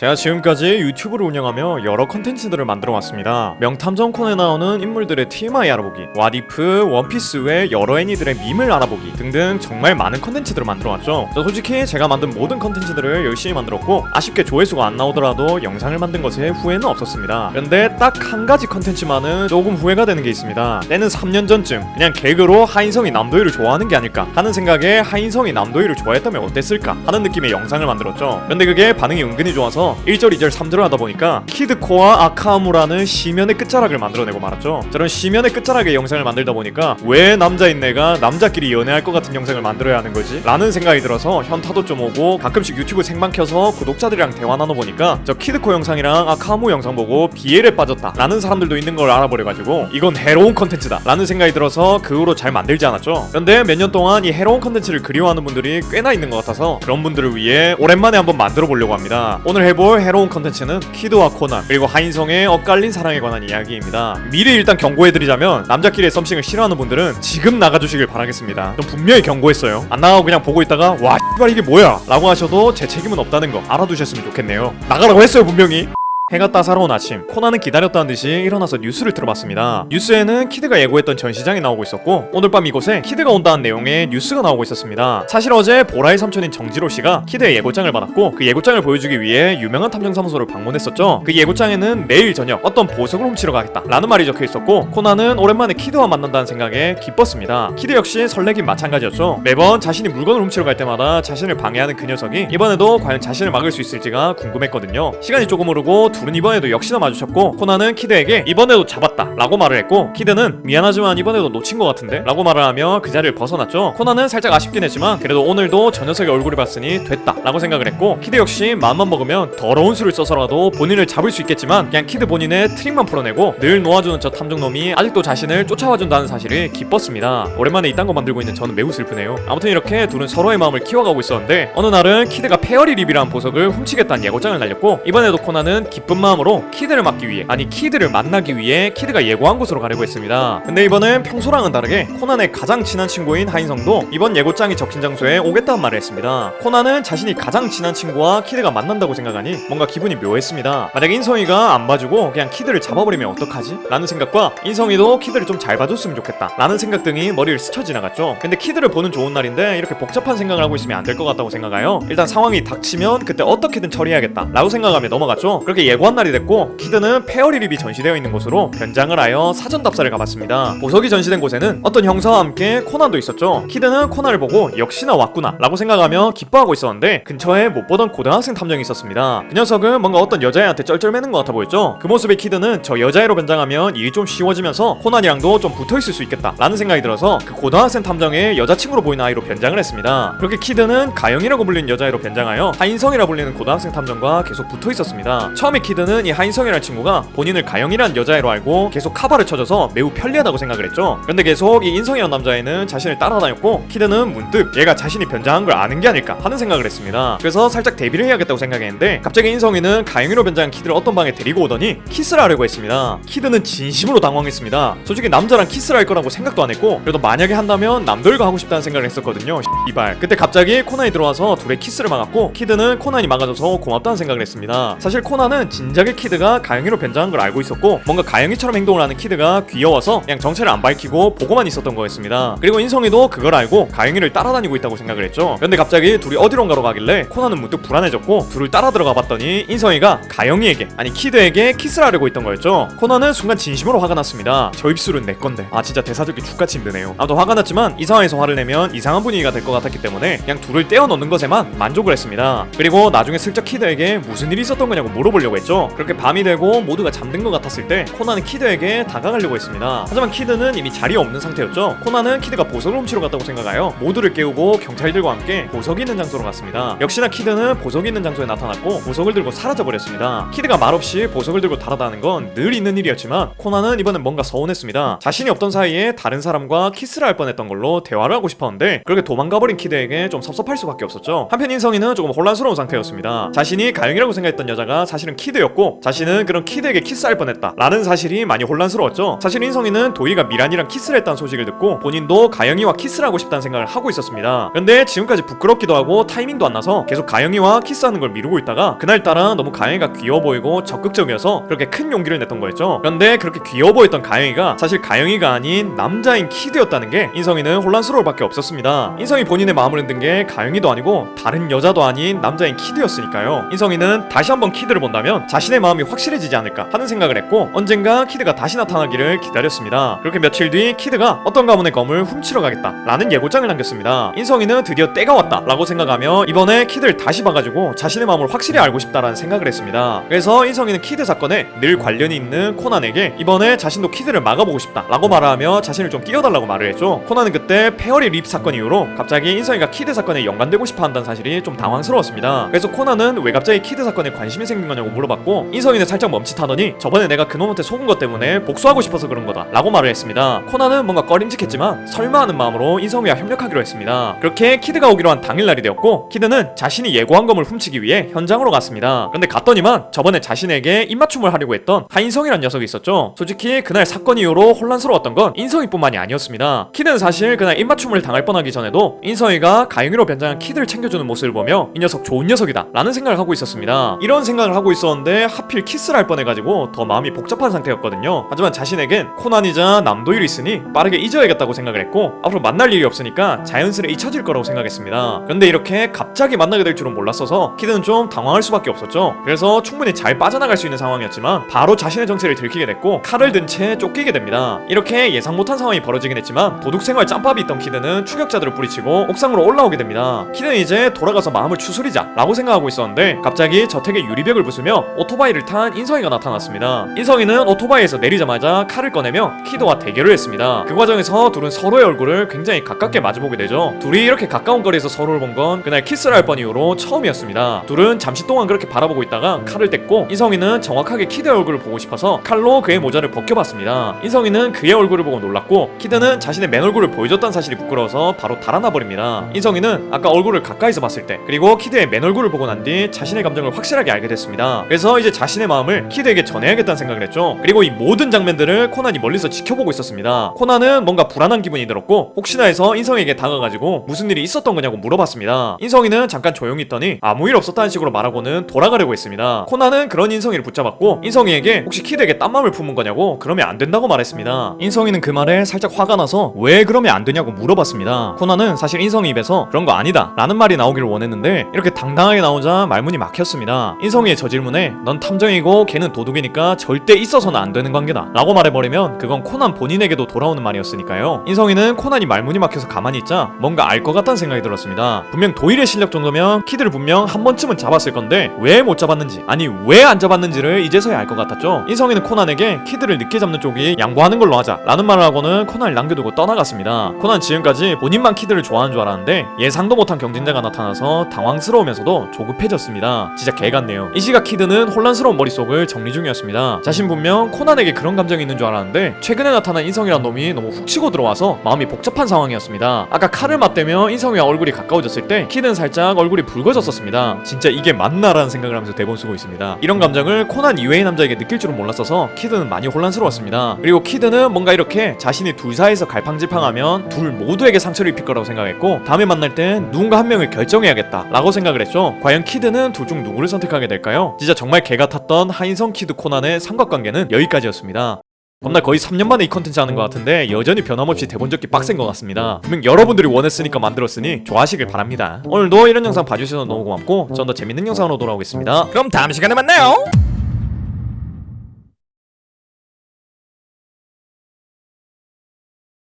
제가 지금까지 유튜브를 운영하며 여러 컨텐츠들을 만들어 왔습니다. 명탐정 콘에 나오는 인물들의 TMI 알아보기, 왓이프, 원피스 외 여러 애니들의 밈을 알아보기 등등 정말 많은 컨텐츠들을 만들어 왔죠. 솔직히 제가 만든 모든 컨텐츠들을 열심히 만들었고 아쉽게 조회수가 안 나오더라도 영상을 만든 것에 후회는 없었습니다. 그런데 딱 한 가지 컨텐츠만은 조금 후회가 되는 게 있습니다. 때는 3년 전쯤 그냥 개그로 하인성이 남도희를 좋아하는 게 아닐까 하는 생각에 하인성이 남도희를 좋아했다면 어땠을까 하는 느낌의 영상을 만들었죠. 근데 그게 반응이 은근히 좋아서 1절, 2절, 3절을 하다 보니까 키드코와 아카하무라는 시면의 끝자락을 만들어내고 말았죠. 저런 시면의 끝자락의 영상을 만들다 보니까 왜 남자인 내가 남자끼리 연애할 것 같은 영상을 만들어야 하는 거지? 라는 생각이 들어서 현타도 좀 오고 가끔씩 유튜브 생방 켜서 구독자들이랑 대화 나눠보니까 저 키드코 영상이랑 아카하무 영상 보고 BL에 빠졌다 라는 사람들도 있는 걸 알아버려가지고 이건 해로운 컨텐츠다 라는 생각이 들어서 그 후로 잘 만들지 않았죠. 그런데 몇 년 동안 이 해로운 컨텐츠를 그리워하는 분들이 꽤나 있는 것 같아서 그런 분들을 위해 오랜만에 한번 만들어 보려고 합니다. 오늘 해볼 해로운 컨텐츠는 키드와 코난 그리고 하인성의 엇갈린 사랑에 관한 이야기입니다. 미리 일단 경고해드리자면 남자끼리의 썸씽을 싫어하는 분들은 지금 나가주시길 바라겠습니다. 전 분명히 경고했어요. 안 나가고 그냥 보고 있다가 와 씨발 이게 뭐야 라고 하셔도 제 책임은 없다는 거 알아두셨으면 좋겠네요. 나가라고 했어요 분명히. 해가 따사로운 아침, 코난은 기다렸다는 듯이 일어나서 뉴스를 틀어봤습니다. 뉴스에는 키드가 예고했던 전시장이 나오고 있었고 오늘 밤 이곳에 키드가 온다는 내용의 뉴스가 나오고 있었습니다. 사실 어제 보라의 삼촌인 정지로 씨가 키드의 예고장을 받았고 그 예고장을 보여주기 위해 유명한 탐정사무소를 방문했었죠. 그 예고장에는 내일 저녁 어떤 보석을 훔치러 가겠다 라는 말이 적혀있었고 코난은 오랜만에 키드와 만난다는 생각에 기뻤습니다. 키드 역시 설레긴 마찬가지였죠. 매번 자신이 물건을 훔치러 갈 때마다 자신을 방해하는 그 녀석이 이번에도 과연 자신을 막을 수 있을지가 궁금했거든요. 시간이 조금 흐르고 둘은 이번에도 역시나 마주쳤고 코난은 키드에게 이번에도 잡았다 라고 말을 했고 키드는 미안하지만 이번에도 놓친 것 같은데 라고 말을 하며 그 자리를 벗어났죠. 코난은 살짝 아쉽긴 했지만 그래도 오늘도 저 녀석의 얼굴을 봤으니 됐다 라고 생각을 했고 키드 역시 마음만 먹으면 더러운 수를 써서라도 본인을 잡을 수 있겠지만 그냥 키드 본인의 트릭만 풀어내고 늘 놓아주는 저 탐정놈이 아직도 자신을 쫓아와준다는 사실을 기뻤습니다. 오랜만에 이딴 거 만들고 있는 저는 매우 슬프네요. 아무튼 이렇게 둘은 서로의 마음을 키워가고 있었는데 어느 날은 키드가 페어리 립이라는 보석을 훔치겠다는 예고장을 날렸고 이번에도 코난은 기쁜 마음으로 키드를 막기 위해 키드를 만나기 위해 키드가 예고한 곳으로 가려고 했습니다. 근데 이번엔 평소랑은 다르게 코난의 가장 친한 친구인 하인성도 이번 예고장이 적힌 장소에 오겠다는 말을 했습니다. 코난은 자신이 가장 친한 친구와 키드가 만난다고 생각하니 뭔가 기분이 묘했습니다. 만약 인성이가 안 봐주고 그냥 키드를 잡아버리면 어떡하지? 라는 생각과 인성이도 키드를 좀 잘 봐줬으면 좋겠다 라는 생각 등이 머리를 스쳐 지나갔죠. 근데 키드를 보는 좋은 날인데 이렇게 복잡한 생각을 하고 있으면 안 될 것 같다고 생각하여 일단 상황이 닥치면 그때 어떻게든 처리해야겠다 라고 생각하며 넘어갔죠. 그렇게 예고한 날이 됐고 키드는 페어리립이 전시되어 있는 곳으로 변장을 하여 사전 답사를 가봤습니다. 보석이 전시된 곳에는 어떤 형사와 함께 코난도 있었죠. 키드는 코난을 보고 역시나 왔구나 라고 생각하며 기뻐하고 있었는데 근처에 못 보던 고등학생 탐정이 있었습니다. 그 녀석은 뭔가 어떤 여자애한테 쩔쩔매는 것 같아 보였죠. 그 모습에 키드는 저 여자애로 변장하면 일이 좀 쉬워지면서 코난이랑도 좀 붙어있을 수 있겠다 라는 생각이 들어서 그 고등학생 탐정의 여자친구로 보이는 아이로 변장을 했습니다. 그렇게 키드는 가영이라고 불리는 여자애로 변장하여 하인성이라 불리는 고등학생 탐정과 계속 붙어있었습니다. 처음에 키드는 이 하인성이라는 친구가 본인을 가영이라는 여자애로 알고 계속 카바를 쳐줘서 매우 편리하다고 생각을 했죠. 그런데 계속 이 인성이라는 남자애는 자신을 따라다녔고 키드는 문득 얘가 자신이 변장한 걸 아는 게 아닐까 하는 생각을 했습니다. 그래서 살짝 대비를 해야겠다고 생각했는데 갑자기 인성이는 가영이로 변장한 키드를 어떤 방에 데리고 오더니 키스를 하려고 했습니다. 키드는 진심으로 당황했습니다. 솔직히 남자랑 키스를 할 거라고 생각도 안 했고 그래도 만약에 한다면 남들과 하고 싶다는 생각을 했었거든요. 이발. 그때 갑자기 코난이 들어와서 둘의 키스를 막았고 키드는 코난이 막아줘서 고맙다는 생각을 했습니다. 사실 코난은 진작에 키드가 가영이로 변장한 걸 알고 있었고 뭔가 가영이처럼 행동을 하는 키드가 귀여워서 그냥 정체를 안 밝히고 보고만 있었던 거였습니다. 그리고 인성이도 그걸 알고 가영이를 따라다니고 있다고 생각을 했죠. 그런데 갑자기 둘이 어디론가로 가길래 코난은 문득 불안해졌고 둘을 따라 들어가 봤더니 인성이가 가영이에게 키드에게 키스를 하려고 있던 거였죠. 코난은 순간 진심으로 화가 났습니다. 저 입술은 내 건데. 진짜 대사 듣기 죽같이 힘드네요. 아무튼 화가 났지만 이 상황에서 화를 내면 이상한 분위기가 될 것 같았기 때문에 그냥 둘을 떼어 넣는 것에만 만족을 했습니다. 그리고 나중에 슬쩍 키드에게 무슨 일이 있었던 거냐고 물어보려고 했죠. 그렇게 밤이 되고 모두가 잠든 것 같았을 때 코난은 키드에게 다가가려고 했습니다. 하지만 키드는 이미 자리에 없는 상태였죠. 코난은 키드가 보석을 훔치러 갔다고 생각하여 모두를 깨우고 경찰들과 함께 보석이 있는 장소로 갔습니다. 역시나 키드는 보석이 있는 장소에 나타났고 보석을 들고 사라져버렸습니다. 키드가 말없이 보석을 들고 달아나는 건 늘 있는 일이었지만 코난은 이번엔 뭔가 서운했습니다. 자신이 없던 사이에 다른 사람과 키스를 할 뻔했던 걸로 대화를 하고 싶었는데 그렇게 도망가버린 키드에게 좀 섭섭할 수밖에 없었죠. 한편 인성이는 조금 혼란스러운 상태였습니다. 자신이 가영이라고 생각했던 여자가 사실은 키드 키드였고 자신은 그런 키드에게 키스할 뻔했다 라는 사실이 많이 혼란스러웠죠. 사실 인성이는 도희가 미란이랑 키스를 했다는 소식을 듣고 본인도 가영이와 키스를 하고 싶다는 생각을 하고 있었습니다. 그런데 지금까지 부끄럽기도 하고 타이밍도 안 나서 계속 가영이와 키스하는 걸 미루고 있다가 그날따라 너무 가영이가 귀여워 보이고 적극적이어서 그렇게 큰 용기를 냈던 거였죠. 그런데 그렇게 귀여워 보였던 가영이가 사실 가영이가 아닌 남자인 키드였다는 게 인성이는 혼란스러울 밖에 없었습니다. 인성이 본인의 마음을 흔든 게 가영이도 아니고 다른 여자도 아닌 남자인 키드였으니까요. 인성이는 다시 한번 키드를 본다면 자신의 마음이 확실해지지 않을까 하는 생각을 했고 언젠가 키드가 다시 나타나기를 기다렸습니다. 그렇게 며칠 뒤 키드가 어떤 가문의 검을 훔치러 가겠다 라는 예고장을 남겼습니다. 인성이는 드디어 때가 왔다 라고 생각하며 이번에 키드를 다시 봐가지고 자신의 마음을 확실히 알고 싶다라는 생각을 했습니다. 그래서 인성이는 키드 사건에 늘 관련이 있는 코난에게 이번에 자신도 키드를 막아보고 싶다 라고 말하며 자신을 좀 끼워달라고 말을 했죠. 코난은 그때 페어리 립 사건 이후로 갑자기 인성이가 키드 사건에 연관되고 싶어 한다는 사실이 좀 당황스러웠습니다. 그래서 코난은 왜 갑자기 키드 사건에 관심이 생긴 거냐고 물어봤고 인성이는 살짝 멈칫하더니 저번에 내가 그놈한테 속은 것 때문에 복수하고 싶어서 그런 거다 라고 말을 했습니다. 코난은 뭔가 꺼림직했지만 설마 하는 마음으로 인성이와 협력하기로 했습니다. 그렇게 키드가 오기로 한 당일날이 되었고 키드는 자신이 예고한 검을 훔치기 위해 현장으로 갔습니다. 그런데 갔더니만 저번에 자신에게 입맞춤을 하려고 했던 하인성이란 녀석이 있었죠. 솔직히 그날 사건 이후로 혼란스러웠던 건 인성이뿐만이 아니었습니다. 키드는 사실 그날 입맞춤을 당할 뻔하기 전에도 인성이가 가영이로 변장한 키드를 챙겨주는 모습을 보며 이 녀석 좋은 녀석이다 라는 생각을 하고 있었습니다. 이런 생각을 하고 있었는데 하필 키스를 할 뻔해가지고 더 마음이 복잡한 상태였거든요. 하지만 자신에겐 코난이자 남도일이 있으니 빠르게 잊어야겠다고 생각을 했고 앞으로 만날 일이 없으니까 자연스레 잊혀질 거라고 생각했습니다. 그런데 이렇게 갑자기 만나게 될 줄은 몰랐어서 키드는 좀 당황할 수밖에 없었죠. 그래서 충분히 잘 빠져나갈 수 있는 상황이었지만 바로 자신의 정체를 들키게 됐고 칼을 든 채 쫓기게 됩니다. 이렇게 예상 못한 상황이 벌어지긴 했지만 도둑생활 짬밥이 있던 키드는 추격자들을 뿌리치고 옥상으로 올라오게 됩니다. 키드는 이제 돌아가서 마음을 추스리자 라고 생각하고 있었는데 갑자기 저택의 유리벽을 부수며 오토바이를 탄 인성이가 나타났습니다. 인성이는 오토바이에서 내리자마자 칼을 꺼내며 키드와 대결을 했습니다. 그 과정에서 둘은 서로의 얼굴을 굉장히 가깝게 마주보게 되죠. 둘이 이렇게 가까운 거리에서 서로를 본 건 그날 키스를 할 뻔 이후로 처음이었습니다. 둘은 잠시 동안 그렇게 바라보고 있다가 칼을 뗐고 인성이는 정확하게 키드의 얼굴을 보고 싶어서 칼로 그의 모자를 벗겨봤습니다. 인성이는 그의 얼굴을 보고 놀랐고 키드는 자신의 맨 얼굴을 보여줬다는 사실이 부끄러워서 바로 달아나 버립니다. 인성이는 아까 얼굴을 가까이서 봤을 때 그리고 키드의 맨 얼굴을 보고 난 뒤 자신의 감정을 확실하게 알게 됐습니다. 그래서 이제 자신의 마음을 키드에게 전해야겠다는 생각을 했죠. 그리고 이 모든 장면들을 코난이 멀리서 지켜보고 있었습니다. 코난은 뭔가 불안한 기분이 들었고 혹시나 해서 인성에게 다가가지고 무슨 일이 있었던 거냐고 물어봤습니다. 인성이는 잠깐 조용히 있더니 아무 일 없었다는 식으로 말하고는 돌아가려고 했습니다. 코난은 그런 인성이를 붙잡았고 인성이에게 혹시 키드에게 딴맘을 품은 거냐고 그러면 안 된다고 말했습니다. 인성이는 그 말에 살짝 화가 나서 왜 그러면 안 되냐고 물어봤습니다. 코난은 사실 인성이 입에서 그런 거 아니다 라는 말이 나오기를 원했는데 이렇게 당당하게 나오자 말문이 막혔습니다. 인성이의 저 질문에 넌 탐정이고 걔는 도둑이니까 절대 있어서는 안 되는 관계다 라고 말해버리면 그건 코난 본인에게도 돌아오는 말이었으니까요. 인성이는 코난이 말문이 막혀서 가만히 있자 뭔가 알 것 같다는 생각이 들었습니다. 분명 도일의 실력 정도면 키드를 분명 한 번쯤은 잡았을 건데 왜 못 잡았는지 아니 왜 안 잡았는지를 이제서야 알 것 같았죠. 인성이는 코난에게 키드를 늦게 잡는 쪽이 양보하는 걸로 하자 라는 말을 하고는 코난을 남겨두고 떠나갔습니다. 코난 지금까지 본인만 키드를 좋아하는 줄 알았는데 예상도 못한 경쟁자가 나타나서 당황스러우면서도 조급해졌습니다. 진짜 개같네요. 이 시각 키드는 혼란스러운 머릿속을 정리 중이었습니다. 자신 분명 코난에게 그런 감정이 있는 줄 알았는데 최근에 나타난 인성이란 놈이 너무 훅 치고 들어와서 마음이 복잡한 상황이었습니다. 아까 칼을 맞대며 인성이와 얼굴이 가까워졌을 때 키드는 살짝 얼굴이 붉어졌었습니다. 진짜 이게 맞나라는 생각을 하면서 대본 쓰고 있습니다. 이런 감정을 코난 이외의 남자에게 느낄 줄은 몰랐어서 키드는 많이 혼란스러웠습니다. 그리고 키드는 뭔가 이렇게 자신이 둘 사이에서 갈팡질팡하면 둘 모두에게 상처를 입힐 거라고 생각했고 다음에 만날 땐 누군가 한 명을 결정해야겠다 라고 생각을 했죠. 과연 키드는 둘 중 누구를 선택하게 될까요? 진짜 정말 개같았던 하인성 키드 코난의 삼각관계는 여기까지였습니다. 겁나 거의 3년 만에 이 컨텐츠 하는 것 같은데 여전히 변함없이 대본 적기 빡센 것 같습니다. 분명 여러분들이 원했으니까 만들었으니 좋아하시길 바랍니다. 오늘도 이런 영상 봐주셔서 너무 고맙고 전 더 재밌는 영상으로 돌아오겠습니다. 그럼 다음 시간에 만나요.